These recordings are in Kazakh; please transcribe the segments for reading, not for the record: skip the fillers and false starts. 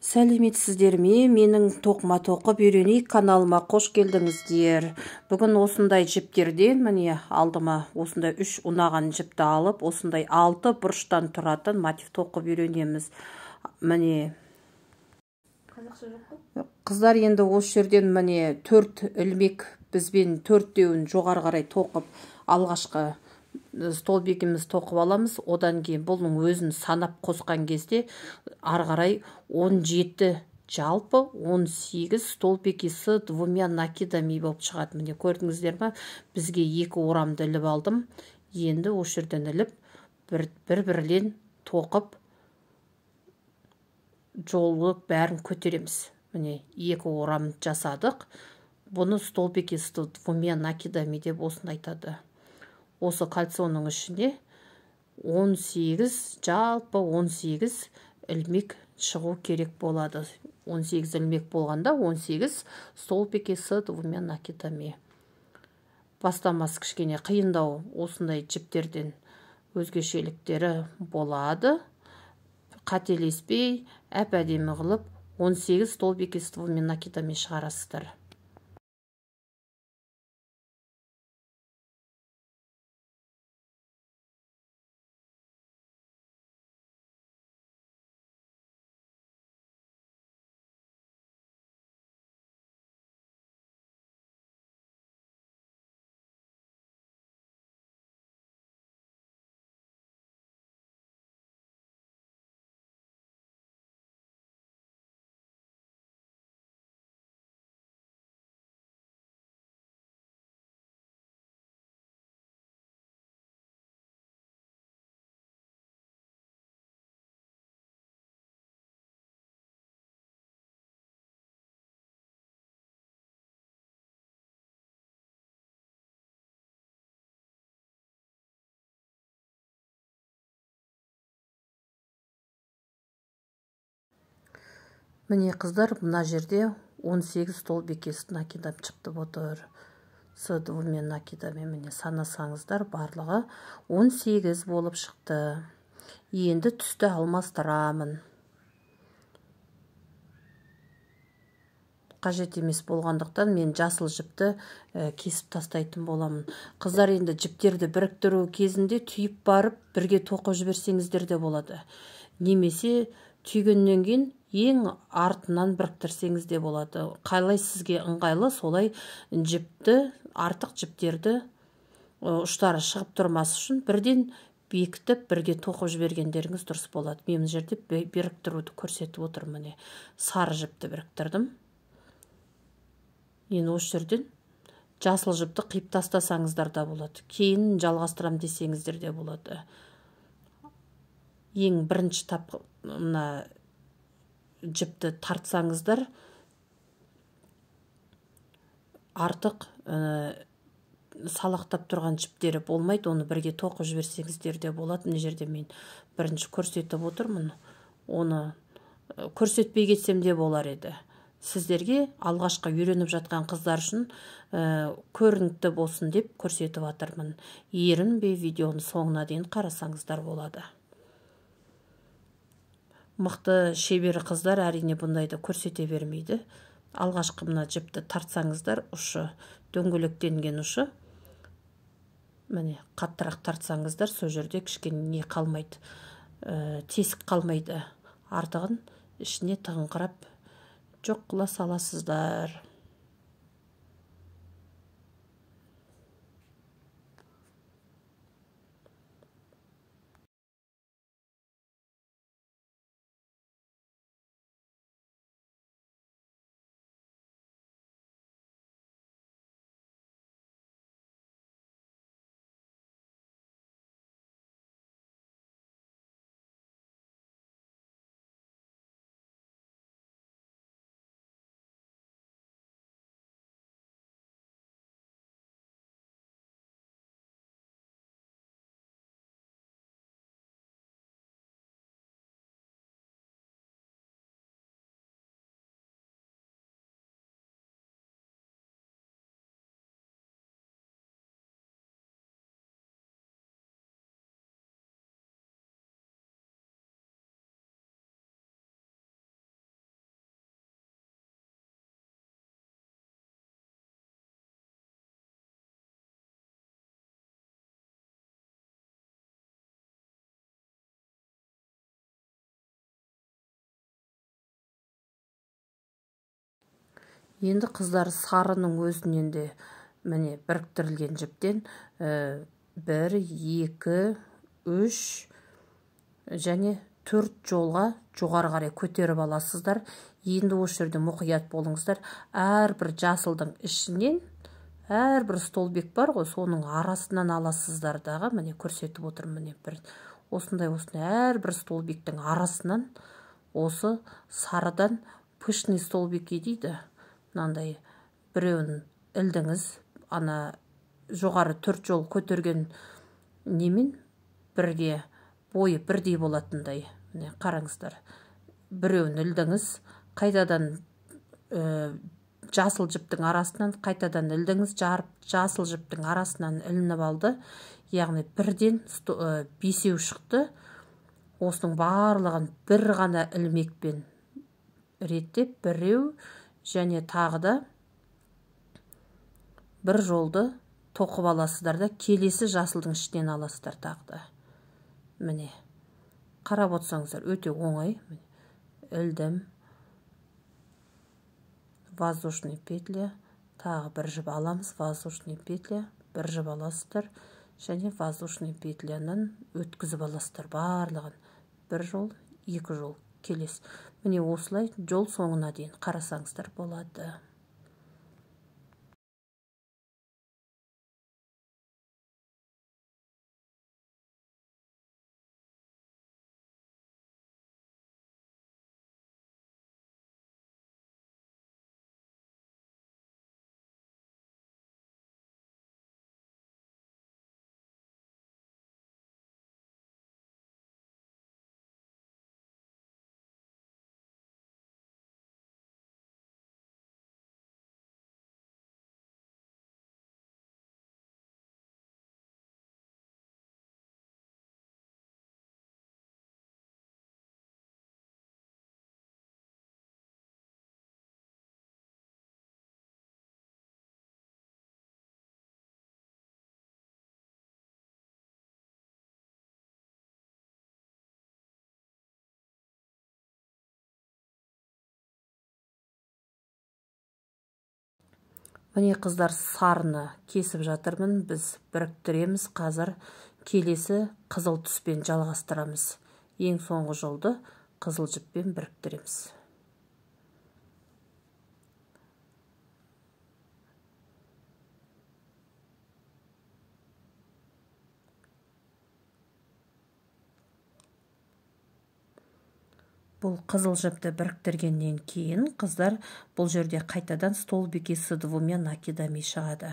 Сәлеметсіздер ме? Менің тоқыма тоқып үйренейік каналыма қош келдіңіздер. Бүгін осындай жіптерден міне алдыма осындай 3 ұнаған жіпті алып, осындай 6 бұрыштан тұратын мотив тоқып үйренеміз. Міне қыздар енді осы жерден міне 4 ілмек бізбен 4-теуін жоғары қарай тоқып алғашқы столбигіміз тоқып аламыз. Одан кейін бұның өзін санап қосқан кезде ары қарай 17 жалпы 18 столбики с двумя накидами болып шығады. Міне көрдіңіздер ме? Бізге 2 орамды іліп алдым. Енді осы жерден іліп бір-бірлен тоқып жолдық бәрін көтереміз. Міне 2 орам жасадық. Бұны столбики с двумя накидами деп осыны айтады. Осы кольцоның ішіне 18 жалпы 18 ілмек шығу керек болады. 18 ілмек болғанда 18 столбики с двумя накидами. Бастамасы кішкене қиындау, осындай жіптерден өзгешеліктері болады. Қателеспей, әп-әдемі қылып 18 столбики с двумя накидами шығарасыздар. Міне қыздар, мына жерде 18 столбики с накидом шықты отыр. С двумя накидами міне санасаңыздар барлығы 18 болып шықты. Енді түсті алмастырамын. Қажет емес болғандықтан мен жасыл жіпті кесіп тастайтын боламын. Қыздар, енді жіптерді біріктіру кезінде түйіп барып бірге тоқып жіберсеңіздер де болады. Немесе түйгеннен кейін ең артынан біріктірсеңіз де болады. Қалай сізге ыңғайлы, солай жіпті, артық жіптерді ұштары шығып тұрмас үшін бірден бекітіп бірге тоқып жібергендеріңіз дұрыс болады. Мен жерде біріктіруді көрсетіп отырмын. Міне сары жіпті біріктірдім. Енді осы жерден жасыл жіпті қиып тастасаңыздар да болады. Кейін жалғастырам десеңіздер де болады. Ең бірінші мына жіпті тартсаңыздар артық салақтап тұрған жіптері болмайды. Оны бірге тоқып жіберсеңіздер де болады. Мына жерде мен бірінші көрсетіп отырмын. Оны көрсетпей кетсем де болар еді. Сіздерге алғашқы үйреніп жатқан қыздар үшін көрінікті болсын деп көрсетіп жатырмын. Ерінбей видеоны соңына дейін қарасаңыздар болады. Мықты шебер қыздар әрине бұндайды көрсете бермейді. Алғашқы мына жіпті тартсаңыздар, ұшы дөңгелектенген ұшы, міне қаттырақ тартсаңыздар, сол жерде кішкене не қалмайды, тесік қалмайды. Артығын ішіне тығыңқырап жоқ қыла саласыздар. Енді қыздар сарының өзінен де міне біріктірілген жіптен 1, 2, 3 және 4 жолға жоғары қарай көтеріп аласыздар. Енді осы жерде мұқият болыңыздар. Әрбір жасылдың ішінен әрбір столбик бар ғой, соның арасынан аласыздар дағы. Міне көрсетіп отырмын, міне бір осындай әрбір столбиктің арасынан осы сарыдан пышный столбики дейді. Мынандай біреуін ілдіңіз, ана жоғары 4 жол көтерген немен бірге бойы бірдей болатындай. Міне қараңыздар. Біреуін ілдіңіз, қайтадан жасыл жіптің арасынан қайтадан ілдіңіз, жасыл жіптің арасынан ілініп алды. Яғни бірден 5 шықты. Осының барлығын бір ғана ілмекпен реттеп, біреу және тағы да бір жолды тоқып аласыздар да, келесі жасылдың ішінен аласыздар тағы да. Міне, қарап отырсаңыздар, өте оңай. Ілдім, воздушный петля, тағы бір жіп аламыз, воздушный петля, бір жіп аласыздар, және воздушный петлянан өткізіп аласыздар барлығын. Бір жол, 2 жол, келесі. Міне осылай жол соңына дейін қарасаңыздар болады. Міне қыздар, сарыны кесіп жатырмын. Біз біріктіреміз. Қазір келесі қызыл түспен жалғастырамыз. Ең соңғы жолды қызыл жіппен біріктіреміз. Бұл қызыл жіпті біріктіргеннен кейін қыздар бұл жерде қайтадан столбики с двумя накидами шығады.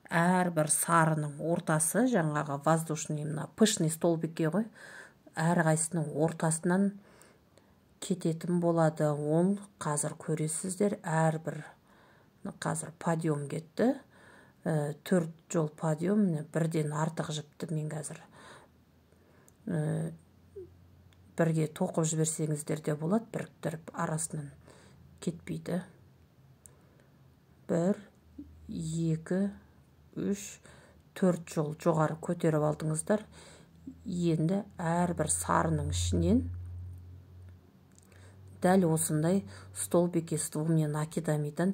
Әрбір сарының ортасы, жаңағы воздушный, пышный столбики ғой, әрқайсының ортасынан кететін болады. Ол қазір көресіздер. Әрбір қазір подъем кетті. 4 жол подъем, бірден артық жіпті мен қазір бірге тоқып жіберсеңіздер де болады, біріктіріп, арасынан кетпейді. 1, 2, 3, 4 жол жоғары көтеріп алдыңыздар. Енді әрбір сарының ішінен дәл осындай столбики с двумя накидамидан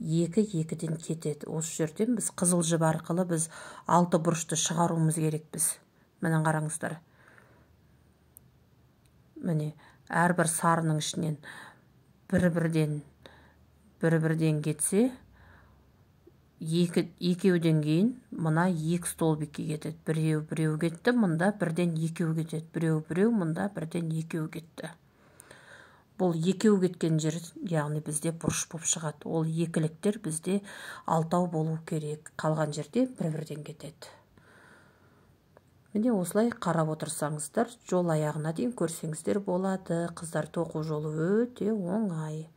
2-2-ден кетеді. Осы жерден біз қызыл жіп арқылы біз 6 бұрышты шығаруымыз керекпіз. Міне қараңыздар. Міне, әрбір сарының ішінен бір-бірден кетсе, екеуден кейін мұна 2 столбики кетеді. Біреу кетті, мұнда бірден 2 кетеді. Біреу, мұнда бірден 2 кетті. Бұл 2 кеткен жер, яғни бізде бұрыш болып шығады. Ол екіліктер бізде 6 болу керек. Қалған жерде бір-бірден кетеді. Міне осылай қарап отырсаңыздар, жол аяғына дейін көрсеңіздер болады. Қыздар, тоқу жолы өте оңай.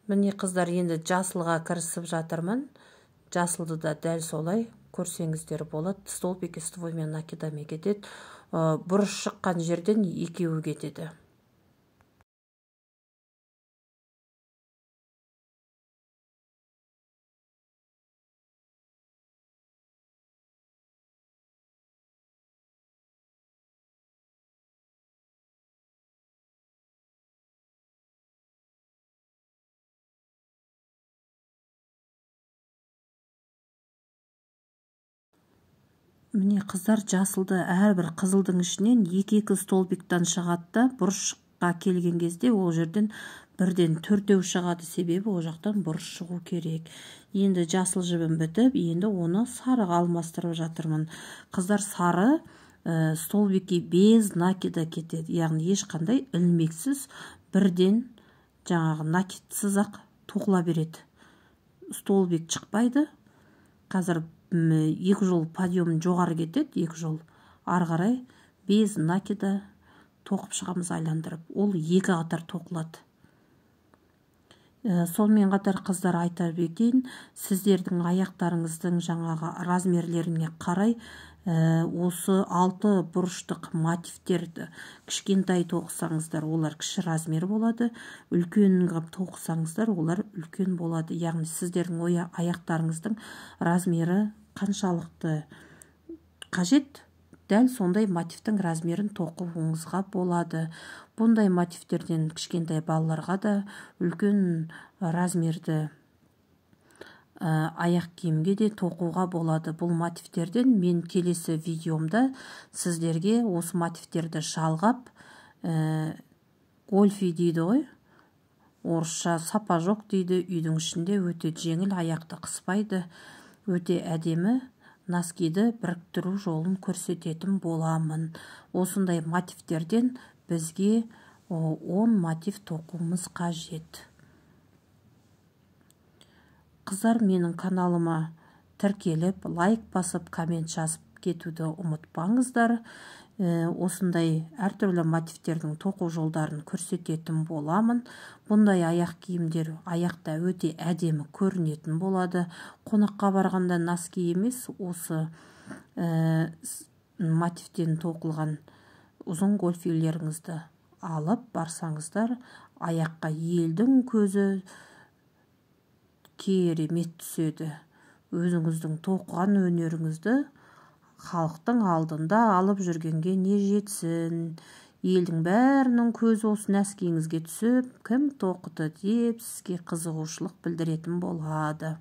Міне қыздар, енді жасылға кірісіп жатырмын. Жасылды да дәл солай көрсеңіздер болады. Столбики с двумя накидами кетеді. Бұрыш шыққан жерден екеуі кетеді. Міне қыздар, жасылды әрбір қызылдың ішінен екі столбиктан шығады да, бұрышқа келген кезде ол жерден бірден төртеу шығады. Себебі ол жақтан бұрыш шығу керек. Енді жасыл жібім бітіп, енді оны сарыға алмастырып жатырмын. Қыздар, сары столбики без накида кетеді. Яғни ешқандай ілмексіз бірден жаңағы накидсыз ақ тоқыла береді. Столбик шықпайды. Қазір екі жол подъем жоғары кетеді, екі жол ары қарай без накида тоқып шығамыз айландырып. Ол екі қатар тоқылады. Сонымен қатар қыздар, айта кетейін, сіздердің аяқтарыңыздың жаңағы размерлеріне қарай осы 6 бұрыштық мотивтерді кішкентай тоқысаңыздар, олар кіші размер болады. Үлкен тоқысаңыздар, олар үлкен болады. Яғни сіздердің аяқтарыңыздың размері қаншалықты қажет, дәл сондай мотивтің размерін тоқуыңызға болады. Бұндай мотивтерден кішкентай балаларға да үлкен размерді аяқ киімге де тоқуға болады. Бұл мотивтерден мен келесі видеомда сіздерге осы мотивтерді жалғап, гольфи дейді ғой, орысша сапожок дейді, үйдің ішінде өте жеңіл, аяқты қыспайды, өте әдемі носкиді біріктіру жолын көрсететін боламын. Осындай мотивтерден бізге 10 мотив тоқуымыз қажет. Қыздар, менің каналыма тіркеліп, лайк басып, коммент жазып кетуді ұмытпаңыздар. Осындай әртүрлі мотивтердің тоқу жолдарын көрсететін боламын. Бұндай аяқ киімдер аяқта өте әдемі көрінетін болады. Қонаққа барғанда носки емес, осы мотивтен тоқылған ұзын гольфилеріңізді алып барсаңыздар, аяққа елдің көзі керемет түседі. Өзіңіздің тоқыған өнеріңізді халықтың алдында алып жүргенге не жетсін. Елдің бәрінің көзі осы нәскиіңізге түсіп, кім тоқыды деп сізге қызығушылық білдіретін болады.